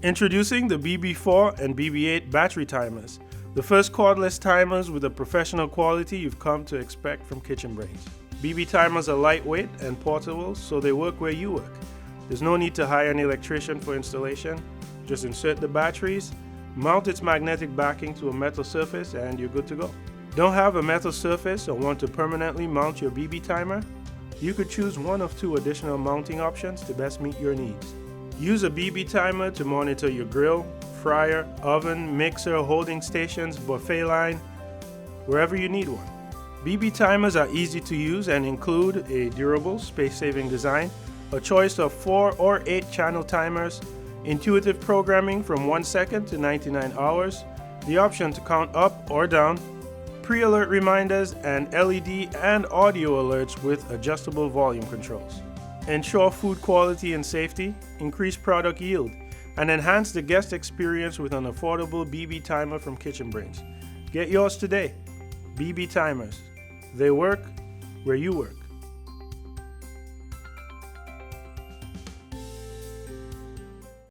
Introducing the BB4 and BB8 battery timers, the first cordless timers with the professional quality you've come to expect from Kitchen Brains. BB timers are lightweight and portable, so they work where you work. There's no need to hire an electrician for installation. Just insert the batteries, mount its magnetic backing to a metal surface, and you're good to go. Don't have a metal surface or want to permanently mount your BB timer? You could choose one of two additional mounting options to best meet your needs. Use a BB timer to monitor your grill, fryer, oven, mixer, holding stations, buffet line, wherever you need one. BB timers are easy to use and include a durable, space-saving design, a choice of 4 or 8 channel timers, intuitive programming from 1 second to 99 hours, the option to count up or down, pre-alert reminders, and LED and audio alerts with adjustable volume controls. Ensure food quality and safety, increase product yield, and enhance the guest experience with an affordable BB timer from Kitchen Brains. Get yours today. BB timers. They work where you work.